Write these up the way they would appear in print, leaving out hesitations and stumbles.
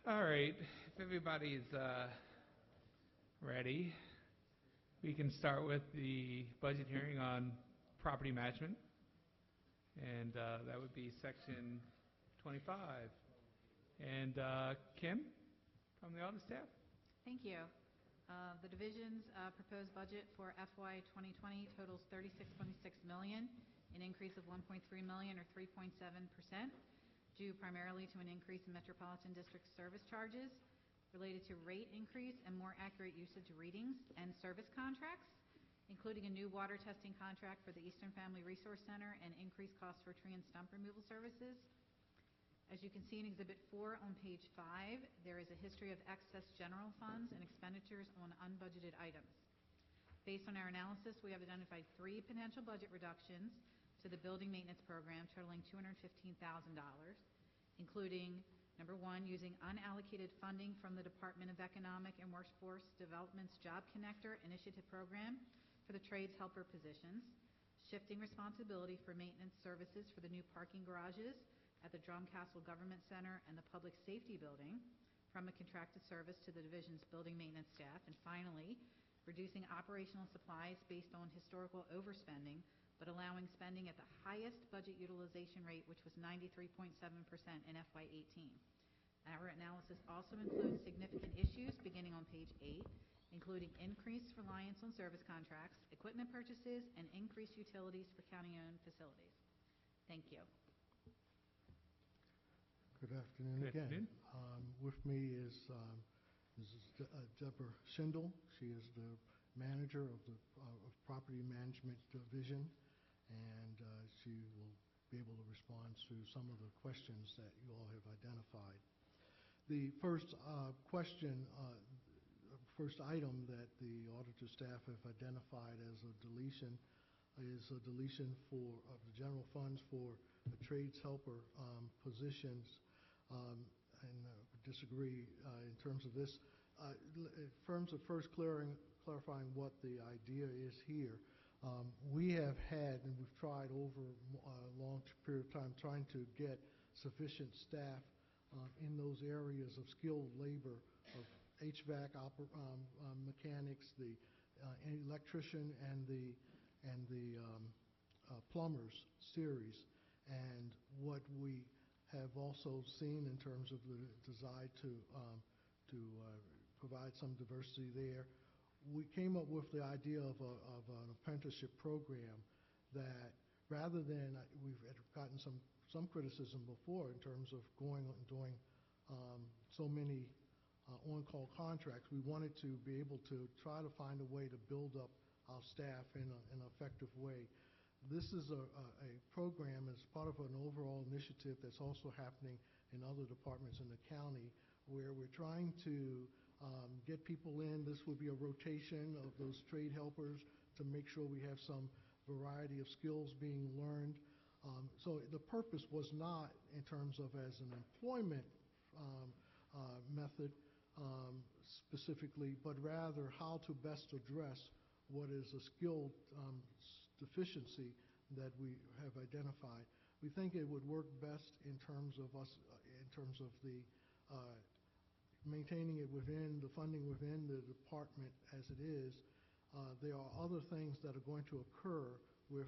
All right, if everybody's ready, we can start with the budget hearing on property management, and that would be section 25. And Kim, from the audit staff. Thank you. The division's proposed budget for FY 2020 totals $36.6 million, an increase of $1.3 million or 3.7%, due primarily to an increase in Metropolitan District service charges related to rate increase and more accurate usage readings and service contracts, including a new water testing contract for the Eastern Family Resource Center and increased costs for tree and stump removal services. As you can see in Exhibit 4 on page 5, there is a history of excess general funds and expenditures on unbudgeted items. Based on our analysis, we have identified 3 potential budget reductions to the building maintenance program totaling $215,000, including, number 1, using unallocated funding from the Department of Economic and Workforce Development's Job Connector Initiative program for the trades helper positions, shifting responsibility for maintenance services for the new parking garages at the Drumcastle Government Center and the Public Safety Building from a contracted service to the division's building maintenance staff, and finally, reducing operational supplies based on historical overspending, but allowing spending at the highest budget utilization rate, which was 93.7% in FY18. Our analysis also includes significant issues beginning on page 8, including increased reliance on service contracts, equipment purchases, and increased utilities for county-owned facilities. Thank you. Good afternoon again. With me is Mrs. Deborah Schindel. She is the manager of the Property Management Division, and she will be able to respond to some of the questions that you all have identified. The first first item that the auditor staff have identified as a deletion is a deletion of the general funds for the trades helper positions, and disagree in terms of this. In terms of first clarifying what the idea is here, we have had, and we've tried over a long period of time, trying to get sufficient staff in those areas of skilled labor, of HVAC mechanics, the electrician, and the plumbers series. And what we have also seen in terms of the desire to provide some diversity there, we came up with the idea of an apprenticeship program that, rather than, we've gotten some criticism before in terms of going and doing so many on-call contracts. We wanted to be able to try to find a way to build up our staff in an effective way. This is a program as part of an overall initiative that's also happening in other departments in the county, where we're trying to get people in. This would be a rotation of those trade helpers to make sure we have some variety of skills being learned. So the purpose was not in terms of as an employment method specifically, but rather how to best address what is a skilled deficiency that we have identified. We think it would work best in terms of the maintaining it within the funding within the department as it is. There are other things that are going to occur with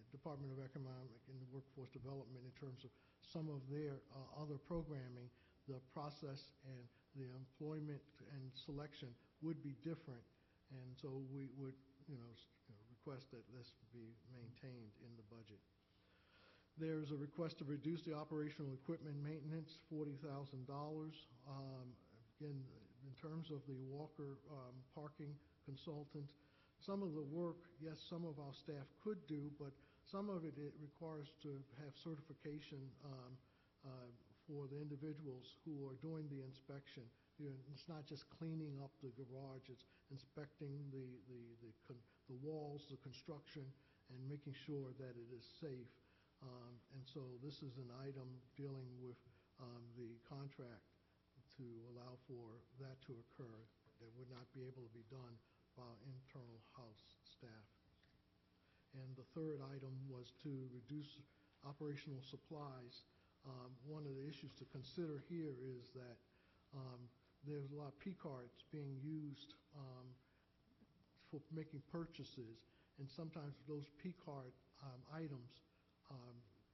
Department of Economic and Workforce Development in terms of some of their other programming. The process and the employment and selection would be different, and so we would request that this be maintained in the budget. There's a request to reduce the operational equipment maintenance, $40,000. Again, in terms of the Walker parking consultant, some of the work, yes, some of our staff could do, but some of it requires to have certification for the individuals who are doing the inspection. It's not just cleaning up the garage, it's inspecting the walls, the construction, and making sure that it is safe. And so this is an item dealing with the contract to allow for that to occur that would not be able to be done by our internal house staff. And the third item was to reduce operational supplies. One of the issues to consider here is that there's a lot of P cards being used for making purchases, and sometimes those P card items,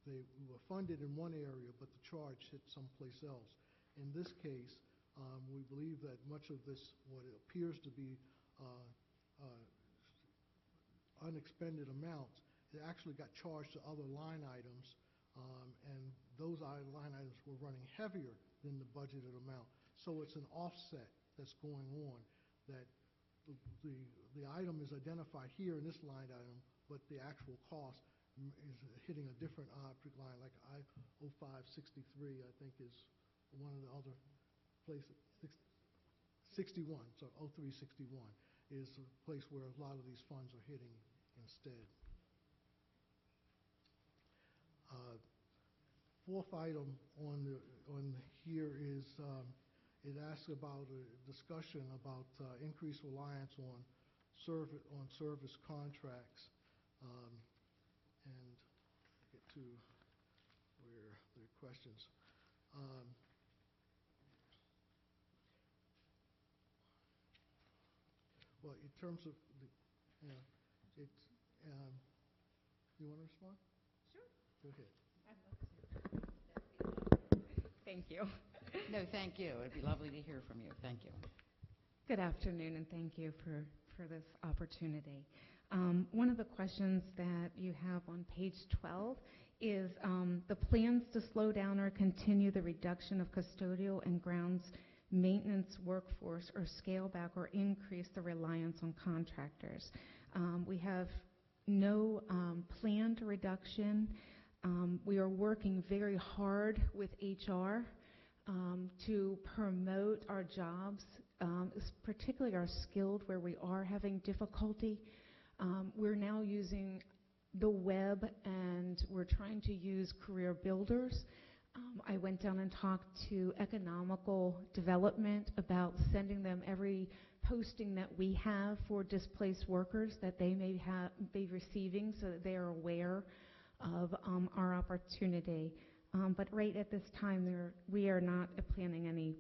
they were funded in one area, but the charge hit someplace else. In this case, we believe that much of this, what it appears to be unexpended amounts, it actually got charged to other line items, and those line items were running heavier than the budgeted amount. So it's an offset that's going on, that the item is identified here in this line item, but the actual cost is hitting a different object line, like I-0563, I think, is one of the other places. 61, so 0361 is a place where a lot of these funds are hitting instead. Fourth item on here is it asks about a discussion about increased reliance on service contracts, and get to where there are questions. Well, in terms of the, it's, you want to respond? Sure. Go ahead. Thank you. No, thank you. It'd be lovely to hear from you. Thank you. Good afternoon, and thank you for this opportunity. One of the questions that you have on page 12 is the plans to slow down or continue the reduction of custodial and grounds maintenance workforce, or scale back or increase the reliance on contractors. We have no planned reduction. We are working very hard with HR to promote our jobs, particularly our skilled, where we are having difficulty. We're now using the web, and we're trying to use career builders. I went down and talked to Economical Development about sending them every posting that we have for displaced workers that they may be receiving, so that they are aware of our opportunity. But right at this time, we are not planning any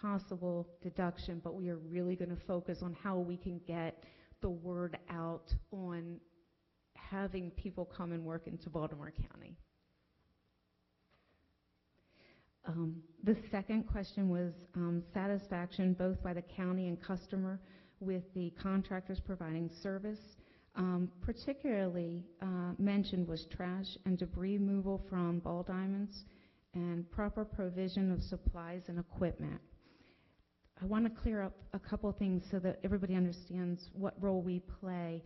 possible deduction, but we are really going to focus on how we can get the word out on having people come and work into Baltimore County. The second question was satisfaction both by the county and customer with the contractors providing service. Particularly mentioned was trash and debris removal from ball diamonds and proper provision of supplies and equipment. I want to clear up a couple things so that everybody understands what role we play.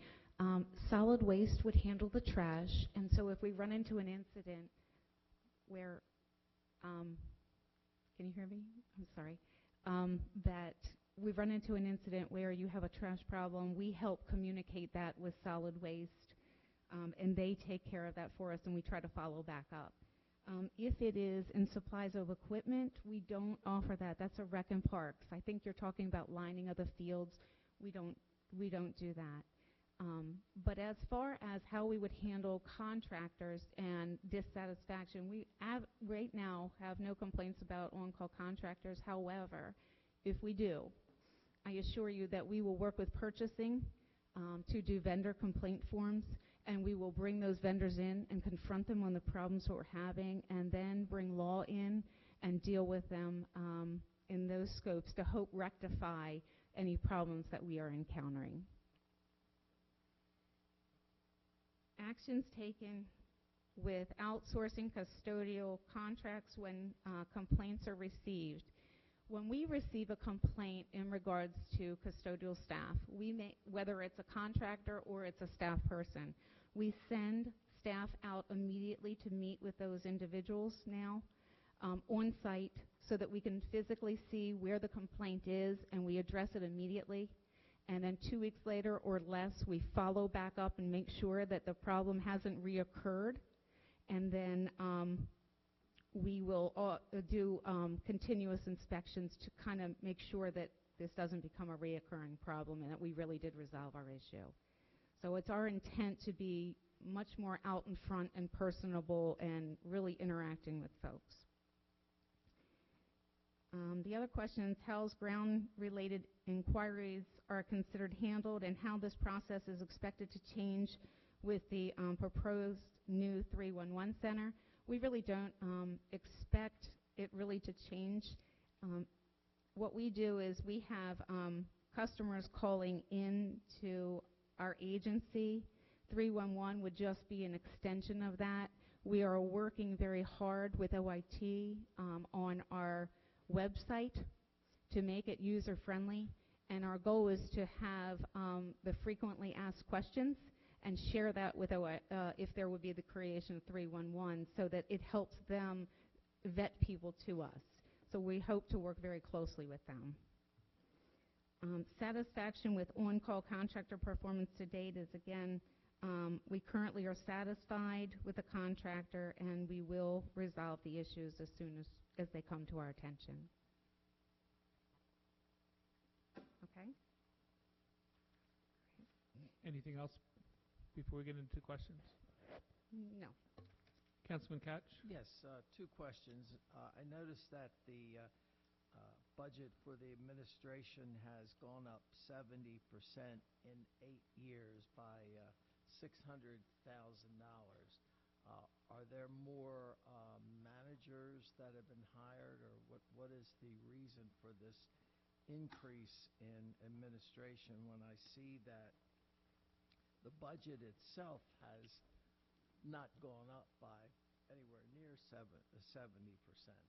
Solid waste would handle the trash, and so if we run into an incident where can you hear me? I'm sorry. That we run into an incident where you have a trash problem, we help communicate that with solid waste, and they take care of that for us, and we try to follow back up. If it is in supplies of equipment, we don't offer that. That's a rec and parks. I think you're talking about lining of the fields. We don't do that. But as far as how we would handle contractors and dissatisfaction, we right now have no complaints about on-call contractors. However, if we do, I assure you that we will work with purchasing to do vendor complaint forms, and we will bring those vendors in and confront them on the problems that we're having, and then bring law in and deal with them in those scopes to hope rectify any problems that we are encountering. Actions taken with outsourcing custodial contracts when complaints are received. When we receive a complaint in regards to custodial staff, whether it's a contractor or it's a staff person, we send staff out immediately to meet with those individuals now on site, so that we can physically see where the complaint is and we address it immediately. And then 2 weeks later or less, we follow back up and make sure that the problem hasn't reoccurred. And then we will do continuous inspections to kind of make sure that this doesn't become a reoccurring problem and that we really did resolve our issue. So it's our intent to be much more out in front and personable and really interacting with folks. The other question is how ground-related inquiries are considered handled and how this process is expected to change with the proposed new 311 center. We really don't expect it really to change. What we do is we have customers calling in to our agency. 311 would just be an extension of that. We are working very hard with OIT on our website to make it user-friendly, and our goal is to have the frequently asked questions and share that with if there would be the creation of 311 so that it helps them vet people to us. So we hope to work very closely with them. Satisfaction with on-call contractor performance to date is, again, we currently are satisfied with the contractor, and we will resolve the issues as soon as they come to our attention. Okay. Anything else before we get into questions? No. Councilman Catch? Yes, two questions. I noticed that the budget for the administration has gone up 70% in 8 years by $600,000. Are there more managers that have been hired, or what is the reason for this increase in administration when I see that the budget itself has not gone up by anywhere near 70%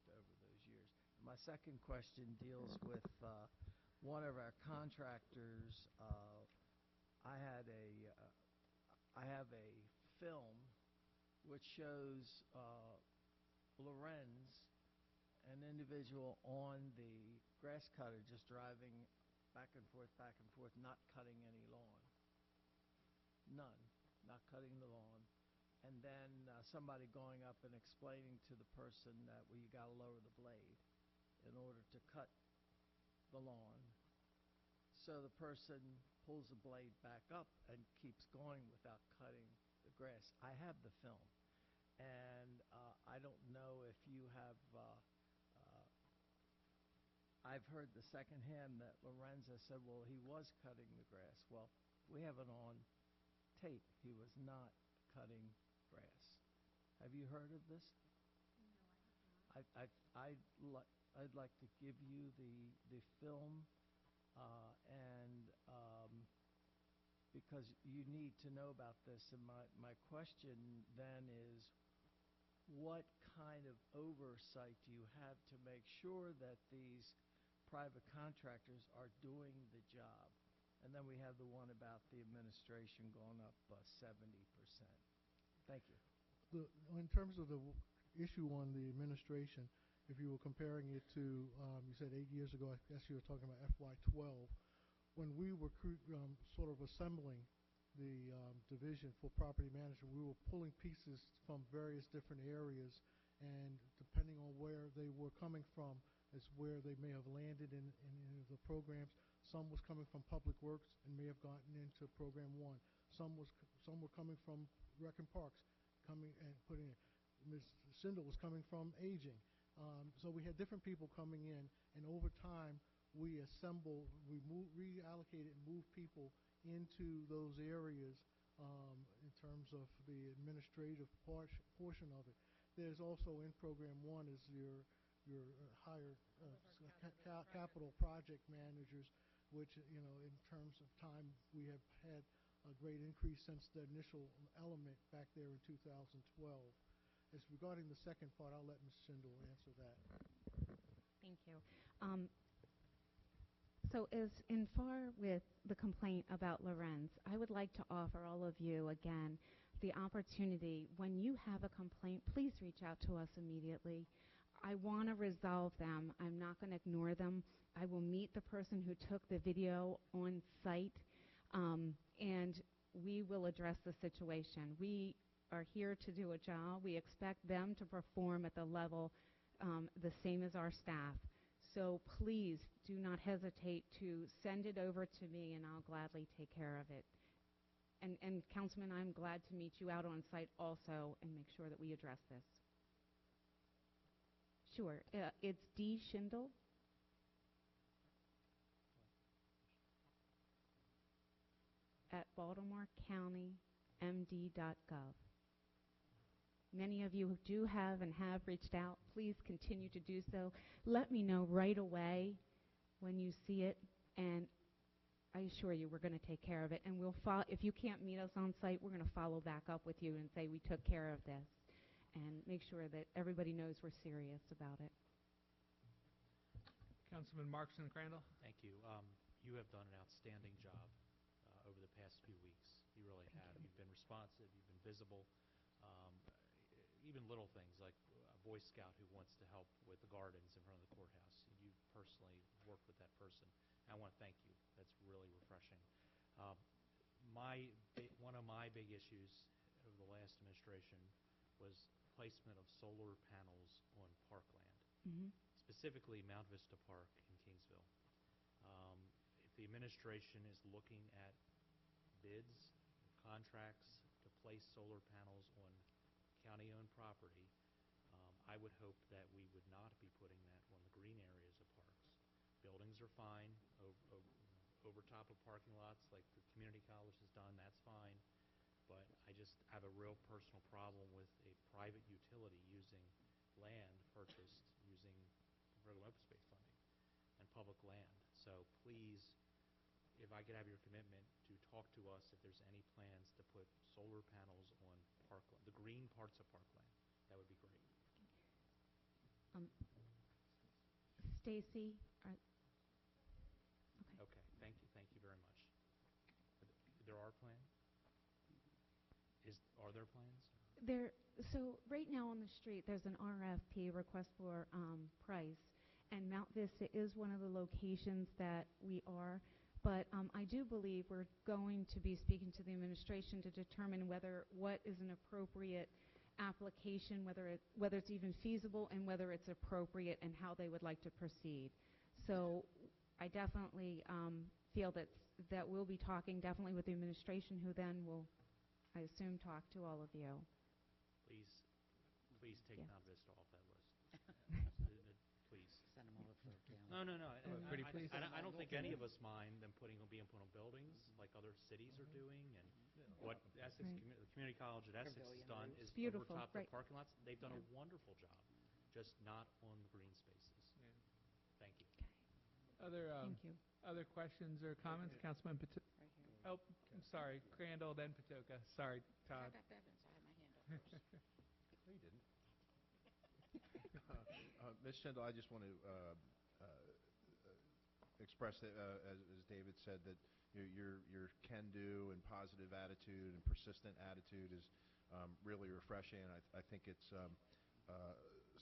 over those years? My second question deals with one of our contractors. I have a film which shows Lorenz, an individual on the grass cutter, just driving back and forth, not cutting any lawn. None, not cutting the lawn. And then somebody going up and explaining to the person that, well, you got to lower the blade in order to cut the lawn. So the person pulls the blade back up and keeps going without cutting the grass. I have the film, and I don't know if you have, I've heard the second hand that Lorenza said, well, he was cutting the grass. Well, we have it on tape. He was not cutting grass. Have you heard of this? No, I have not. I'd like to give you the film, because you need to know about this. And my question then is, what kind of oversight do you have to make sure that these private contractors are doing the job? And then we have the one about the administration going up 70%. Thank you. In terms of the issue on the administration, if you were comparing it to, you said 8 years ago, I guess you were talking about FY12, when we were sort of assembling the division for property management, we were pulling pieces from various different areas, and depending on where they were coming from is where they may have landed in the programs. Some was coming from Public Works and may have gotten into Program 1. Some were coming from Rec and Parks, coming and putting it. Ms. Sindel was coming from Aging. So we had different people coming in, and over time we reallocated and moved people into those areas in terms of the administrative portion of it. There's also in Program 1 is your higher capital project managers, which, you know, in terms of time, we have had a great increase since the initial element back there in 2012. As regarding the second part, I'll let Ms. Schindel answer that. Thank you. So as in far with the complaint about Lorenz, I would like to offer all of you again the opportunity, when you have a complaint, please reach out to us immediately. I want to resolve them. I'm not going to ignore them. I will meet the person who took the video on site, and we will address the situation. We are here to do a job. We expect them to perform at the level the same as our staff. So please do not hesitate to send it over to me, and I'll gladly take care of it. And Councilman, I'm glad to meet you out on site also and make sure that we address this. Sure. It's D. Schindel at baltimorecounty.md.gov. Many of you do have and have reached out. Please continue to do so. Let me know right away when you see it, and I assure you we're going to take care of it. And we'll if you can't meet us on site, we're going to follow back up with you and say we took care of this and make sure that everybody knows we're serious about it. Councilman Markson Crandall? Thank you. You have done an outstanding job over the past few weeks. You really have. You've been responsive. You've been visible. Even little things like a Boy Scout who wants to help with the gardens in front of the courthouse. You personally worked with that person. I want to thank you. That's really refreshing. One of my big issues over the last administration was placement of solar panels on parkland. Specifically Mount Vista Park in Kingsville. If the administration is looking at bids, contracts to place solar panels on county-owned property, I would hope that we would not be putting that on the green areas of parks. Buildings are fine over top of parking lots like the community college has done, that's fine. But I just have a real personal problem with a private utility using land purchased using regular open space funding and public land. So please, if I could have your commitment to talk to us if there's any plans to put solar panels on parkland, the green parts of parkland, that would be great. Stacy? Okay, thank you very much. There are plans? Are there plans? So right now on the street, there's an RFP, request for price, and Mount Vista is one of the locations that we are. But I do believe we're going to be speaking to the administration to determine what is an appropriate application, whether it's even feasible, and whether it's appropriate, and how they would like to proceed. So I definitely feel that we'll be talking definitely with the administration, who then will, I assume, talk to all of you. Please take Yes. Mount Vista off that list. Please. Send them over for county. No. Pretty please. I don't think any of us mind them being put on buildings like other cities are doing, and what Essex, Right. The community college at Essex has Pavilion done roof. is It's beautiful, over top of right. the parking lots. They've done a Yeah. wonderful job, just not on the green spaces. Yeah. Thank you. Thank you. Other questions or comments? Councilman Right here. Oh, I'm sorry, Crandall, then Patoka. Sorry, Todd. Back Bevins, I had my hand up first. No, you didn't. Ms. Schindel, I just want to express that, as David said, that your can-do and positive attitude and persistent attitude is really refreshing, and I think it's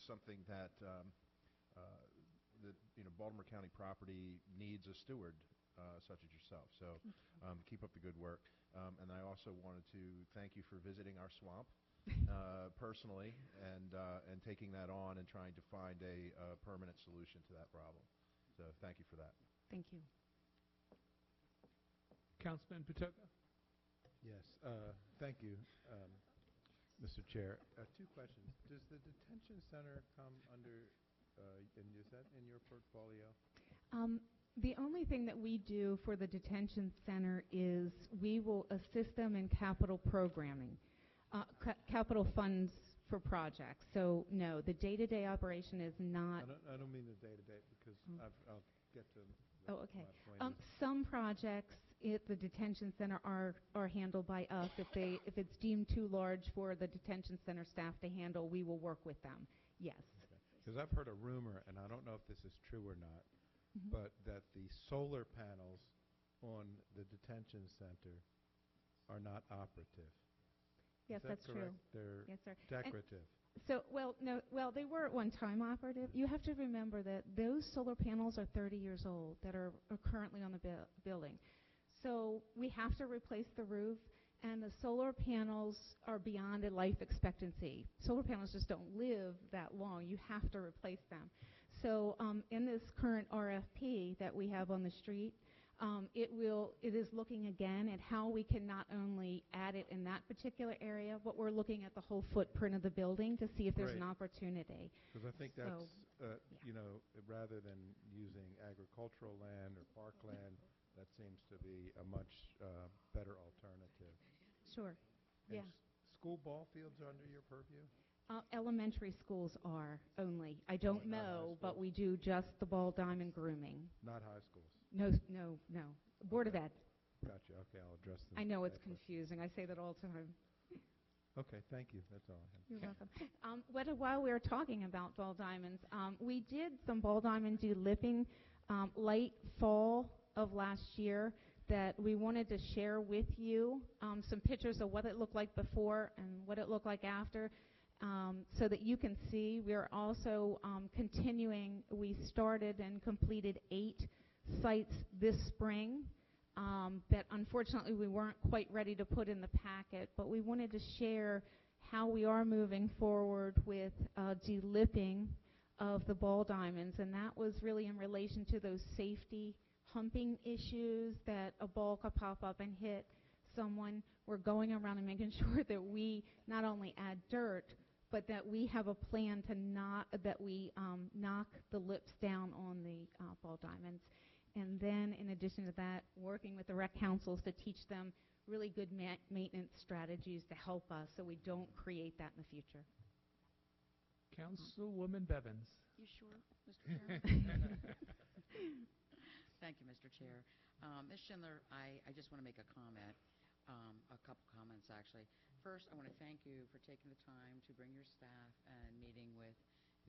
something that Baltimore County property needs a steward such as yourself. So keep up the good work. And I also wanted to thank you for visiting our swamp personally and taking that on and trying to find a permanent solution to that problem. So thank you for that. Thank you. Councilman Patoka. Yes, thank you, Mr. Chair. Two questions. Does the detention center come under, and is that in your portfolio? The only thing that we do for the detention center is we will assist them in capital programming, capital funds for projects. So no, the day-to-day operation is not. I don't mean the day-to-day, because I'll get to. Oh, okay. my point. Some projects at the detention center are handled by us. If it's deemed too large for the detention center staff to handle, we will work with them. Yes. Because I've heard a rumor, and I don't know if this is true or not, but that the solar panels on the detention center are not operative. Yes, Is that that's true. correct? They're Yes, sir. decorative. So, they were at one time operative. You have to remember that those solar panels are 30 years old that are currently on the building. So we have to replace the roof, and the solar panels are beyond a life expectancy. Solar panels just don't live that long. You have to replace them. So in this current RFP that we have on the street, it is looking again at how we can not only add it in that particular area, but we're looking at the whole footprint of the building to see if there's an Right. opportunity. Because I think So, that's, rather than using agricultural land or parkland, that seems to be a much better alternative. Sure. And Yeah. School ball fields are under your purview? Elementary schools are only. I don't not high know, but schools. we do just the ball diamond grooming. Not high schools? No. Board of Okay. Ed. Gotcha, okay, I'll address them. I know it's that question. confusing. I say that all the time. Okay, thank you, that's all I have. You're welcome. While we were talking about ball diamonds, we did some ball diamond delipping late fall of last year that we wanted to share with you, some pictures of what it looked like before and what it looked like after, so that you can see. We're also continuing. We started and completed 8 sites this spring that unfortunately we weren't quite ready to put in the packet, but we wanted to share how we are moving forward with delipping of the ball diamonds, and that was really in relation to those safety humping issues that a ball could pop up and hit someone. We're going around and making sure that we not only add dirt, but that we have a plan to knock the lips down on the ball diamonds. And then, in addition to that, working with the rec councils to teach them really good maintenance strategies to help us so we don't create that in the future. Councilwoman Bevins. You sure, Mr. Chairman? Thank you, Mr. Chair. Ms. Schindler, I just want to make a comment, a couple comments, actually. First, I want to thank you for taking the time to bring your staff and meeting with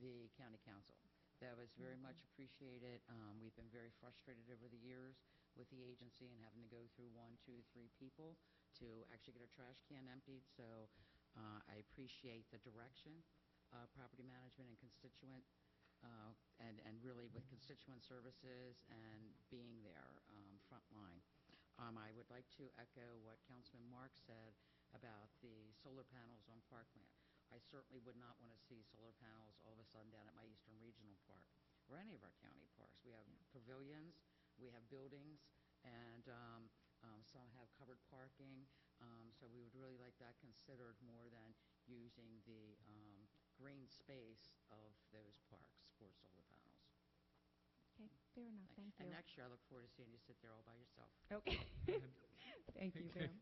the county council. That was very much appreciated. We've been very frustrated over the years with the agency and having to go through 1, 2, 3 people to actually get our trash can emptied. So I appreciate the direction, property management and constituent, and really with constituent services and being there front line. I would like to echo what Councilman Marks said about the solar panels on Parkland. I certainly would not want to see solar panels all of a sudden down at my Eastern Regional Park or any of our county parks. We have pavilions, we have buildings, and some have covered parking. So we would really like that considered more than using the green space of those parks for solar panels. Okay, fair enough. Thank you. And next year, I look forward to seeing you sit there all by yourself. Okay. Thank you, Pam.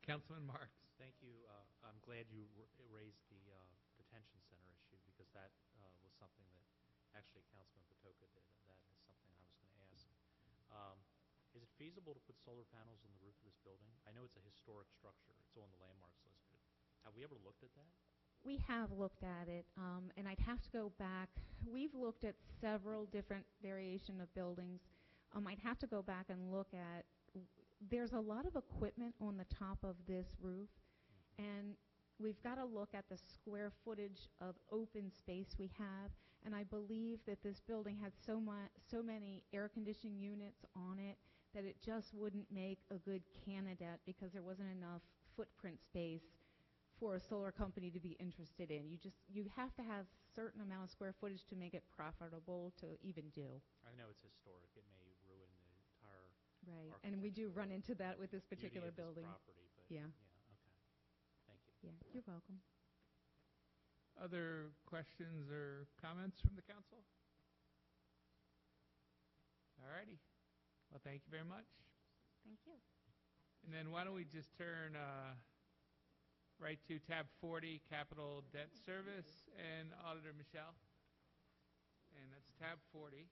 Councilman Marks. Thank you. I'm glad you raised the detention center issue because that was something that actually Councilman Patoka did. That is something I was going to ask. Is it feasible to put solar panels on the roof of this building? I know it's a historic structure. It's on the landmarks list, but have we ever looked at that? We have looked at it, and I'd have to go back. We've looked at several different variation of buildings. I'd have to go back and look at. There's a lot of equipment on the top of this roof, and we've got to look at the square footage of open space we have. And I believe that this building had so many air conditioning units on it that it just wouldn't make a good candidate because there wasn't enough footprint space for a solar company to be interested in. You have to have certain amount of square footage to make it profitable to even do. I know it's historic. It may ruin the entire Right, and we do run into that with this particular beauty of building. this property, but Yeah. Okay. Thank you. Yeah, you're welcome. Other questions or comments from the council? All righty. Well, thank you very much. Thank you. And then why don't we just turn right to tab 40, Capital Debt Service, and Auditor Michelle. And that's tab 40.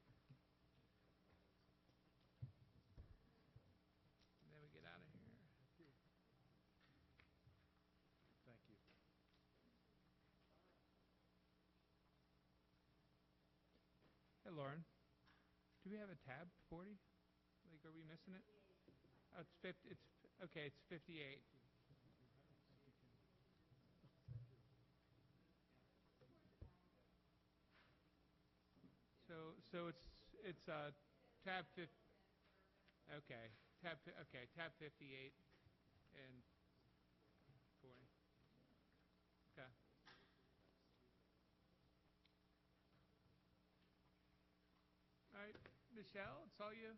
And then we get out of here. Thank you. Hey, Lauren. Do we have a tab 40? Like, are we missing it? Oh, it's 50. Okay, it's 58. So it's tab 50. Okay, tab 58 and 40. Okay. All right, Michelle, it's all you.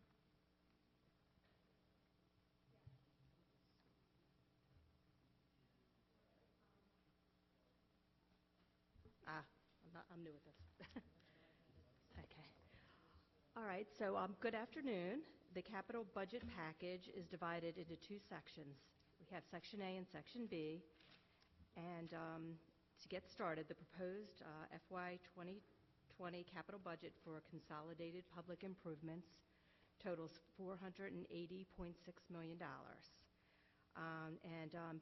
I'm new at this. Okay. All right, so good afternoon. The capital budget package is divided into 2 sections. We have Section A and Section B. And to get started, the proposed FY 2020 capital budget for consolidated public improvements totals $480.6 million.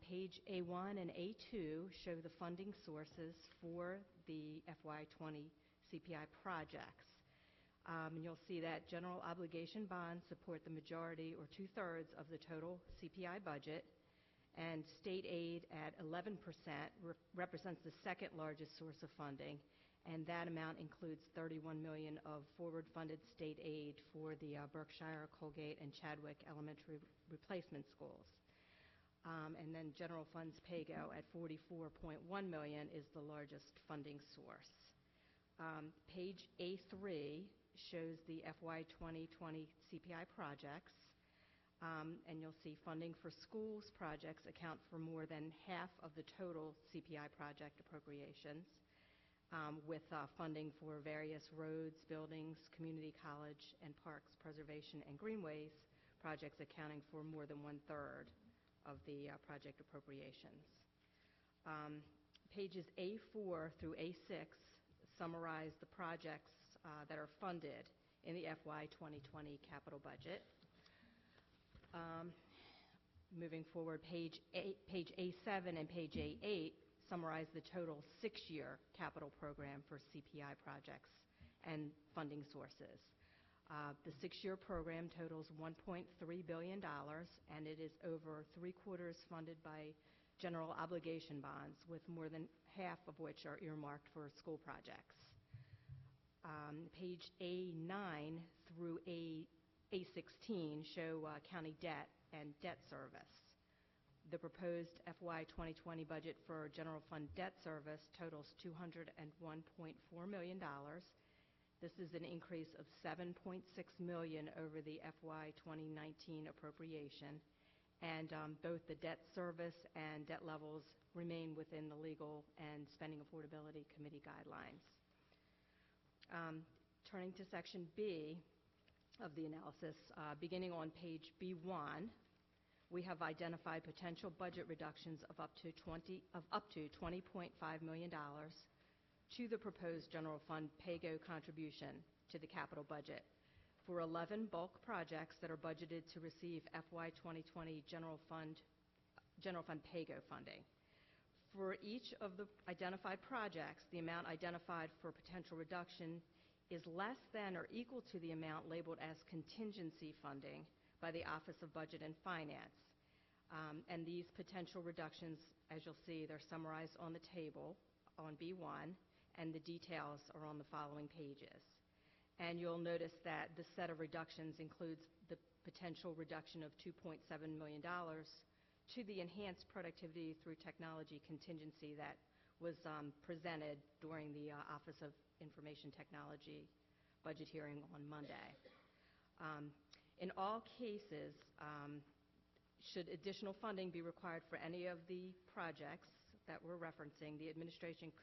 Page A1 and A2 show the funding sources for the FY 20 CPI projects. And you'll see that general obligation bonds support the majority or two-thirds of the total CPI budget, and state aid at 11% represents the second largest source of funding, and that amount includes $31 million of forward-funded state aid for the Berkshire, Colgate, and Chadwick elementary replacement schools. And then general funds PAYGO at $44.1 million is the largest funding source. Page A3 shows the FY 2020 CPI projects, and you'll see funding for schools projects account for more than half of the total CPI project appropriations, with funding for various roads, buildings, community college, and parks preservation and greenways projects accounting for more than one-third of the project appropriations. Pages A4 through A6 summarize the projects that are funded in the FY 2020 capital budget. Moving forward, page A7 and page A8 summarize the total 6-year capital program for CPI projects and funding sources. The 6-year program totals $1.3 billion, and it is over three-quarters funded by general obligation bonds, with more than half of which are earmarked for school projects. Page A9 through A16 show county debt and debt service. The proposed FY 2020 budget for general fund debt service totals $201.4 million. This is an increase of $7.6 million over the FY 2019 appropriation, and both the debt service and debt levels remain within the Legal and Spending Affordability Committee guidelines. Turning to Section B of the analysis, beginning on page B1, we have identified potential budget reductions of up to $20.5 million to the proposed general fund PAYGO contribution to the capital budget for 11 bulk projects that are budgeted to receive FY 2020 general fund PAYGO funding. For each of the identified projects, the amount identified for potential reduction is less than or equal to the amount labeled as contingency funding by the Office of Budget and Finance. And these potential reductions, as you'll see, they're summarized on the table on B1, and the details are on the following pages. And you'll notice that the set of reductions includes the potential reduction of $2.7 million to the Enhanced Productivity Through Technology contingency that was presented during the Office of Information Technology budget hearing on Monday. In all cases, should additional funding be required for any of the projects that we're referencing, the administration